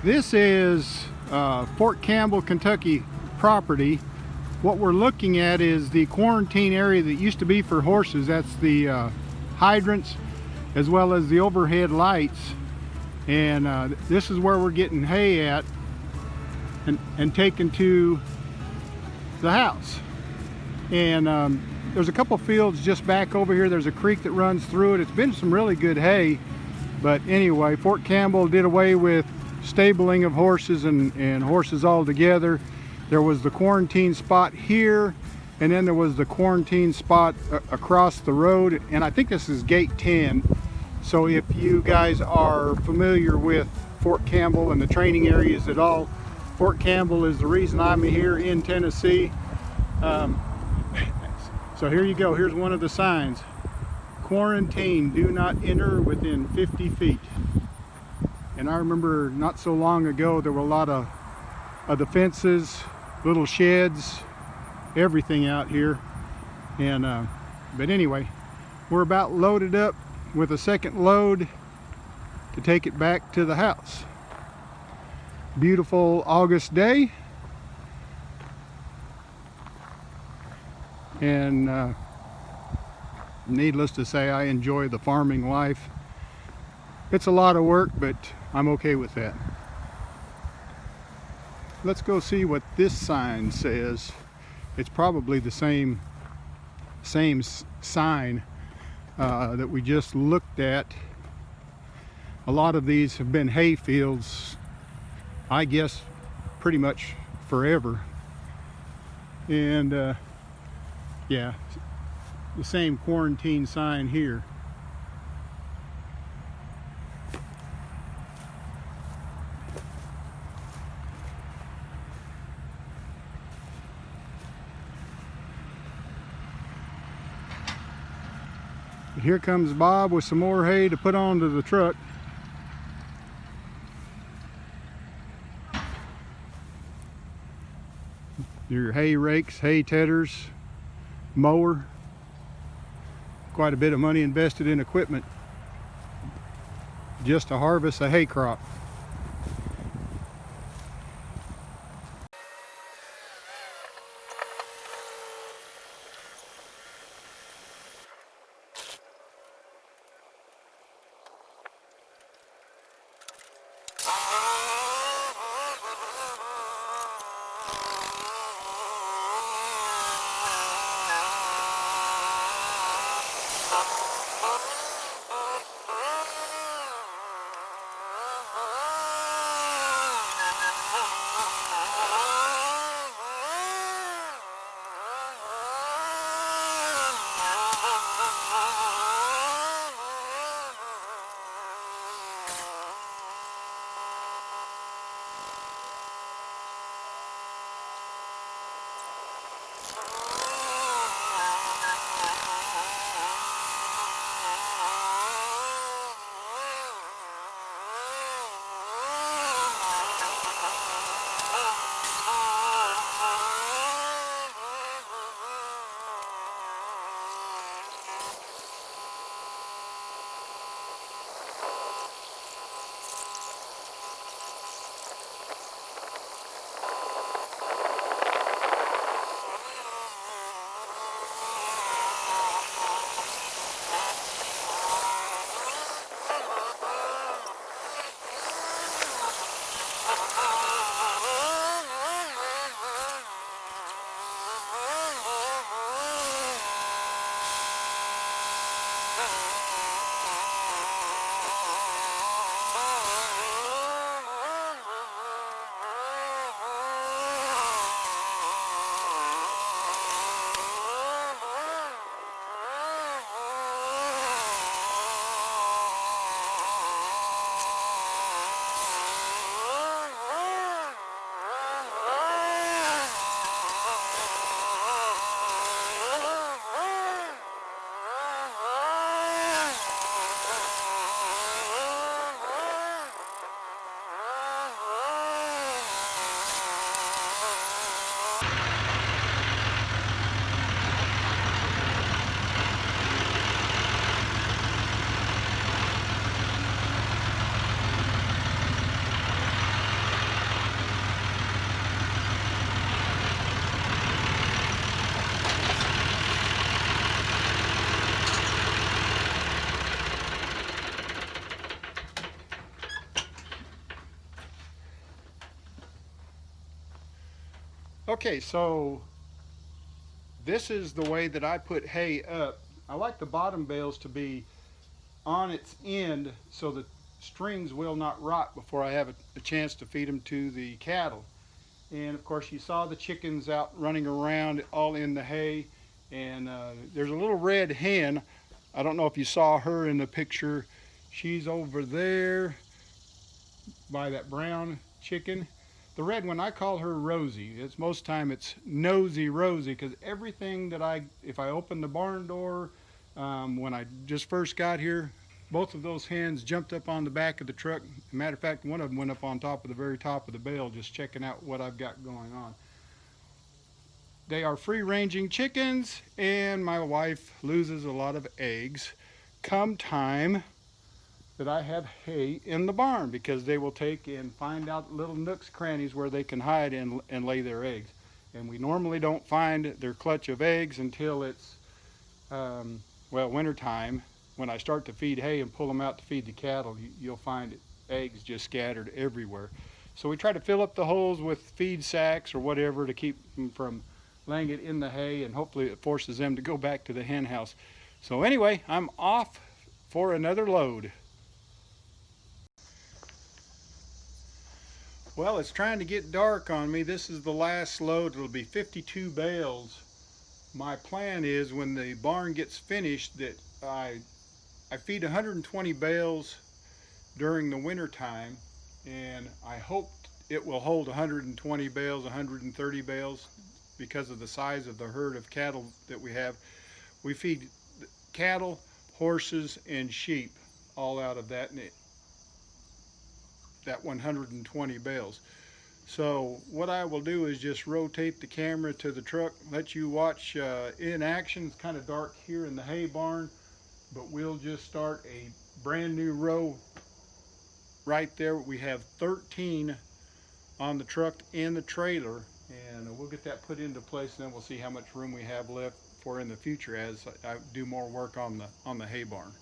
This is Fort Campbell, Kentucky property. What we're looking at is the quarantine area that used to be for horses. That's the hydrants as well as the overhead lights. And this is where we're getting hay at and taken to the house. And there's a couple fields just back over here. There's a creek that runs through it. It's been some really good hay. But anyway, Fort Campbell did away with stabling of horses and horses altogether. There was the quarantine spot here, and then there was the quarantine spot across the road, and I think this is gate 10. So if you guys are familiar with Fort Campbell and the training areas at all, Fort Campbell is the reason I'm here in Tennessee. So here you go. Here's one of the signs: quarantine, do not enter within 50 feet. And I remember not so long ago there were a lot of the fences, little sheds, everything out here. And but anyway, we're about loaded up with a second load to take it back to the house. Beautiful August day, and needless to say, I enjoy the farming life. It's a lot of work, but I'm okay with that. Let's go see what this sign says. It's probably the same sign that we just looked at. A lot of these have been hay fields, I guess, pretty much forever. And yeah, the same quarantine sign here. Here comes Bob with some more hay to put onto the truck. Your hay rakes, hay tedders, mower. Quite a bit of money invested in equipment just to harvest a hay crop. Okay, so this is the way that I put hay up. I like the bottom bales to be on its end so the strings will not rot before I have a chance to feed them to the cattle. And of course you saw the chickens out running around all in the hay, and there's a little red hen. I don't know if you saw her in the picture. She's over there by that brown chicken. The red one, I call her Rosie. It's most time it's Nosy Rosie, because everything that if I open the barn door, when I just first got here, both of those hens jumped up on the back of the truck. Matter of fact, one of them went up on top of the very top of the bale, just checking out what I've got going on. They are free-ranging chickens, and my wife loses a lot of eggs come time that I have hay in the barn, because they will take and find out little nooks, crannies where they can hide and lay their eggs. And we normally don't find their clutch of eggs until it's, well, wintertime. When I start to feed hay and pull them out to feed the cattle, you'll find eggs just scattered everywhere. So we try to fill up the holes with feed sacks or whatever to keep them from laying it in the hay, and hopefully it forces them to go back to the hen house. So anyway, I'm off for another load. Well, it's trying to get dark on me. This is the last load. It'll be 52 bales. My plan is when the barn gets finished that I feed 120 bales during the winter time, and I hope it will hold 120 bales, 130 bales, because of the size of the herd of cattle that we have. We feed cattle, horses, and sheep all out of that, and that 120 bales. So what I will do is just rotate the camera to the truck, let you watch in action. It's kind of dark here in the hay barn, but we'll just start a brand new row right there. We have 13 on the truck and the trailer, and we'll get that put into place, and then we'll see how much room we have left for in the future as I do more work on the hay barn.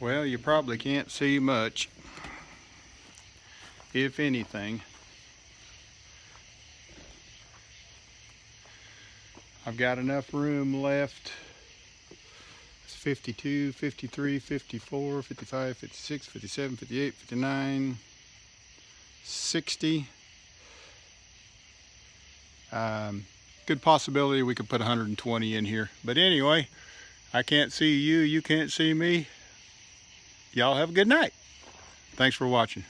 Well, you probably can't see much, if anything. I've got enough room left. It's 52, 53, 54, 55, 56, 57, 58, 59, 60. Good possibility we could put 120 in here. But anyway, I can't see you, you can't see me. Y'all have a good night. Thanks for watching.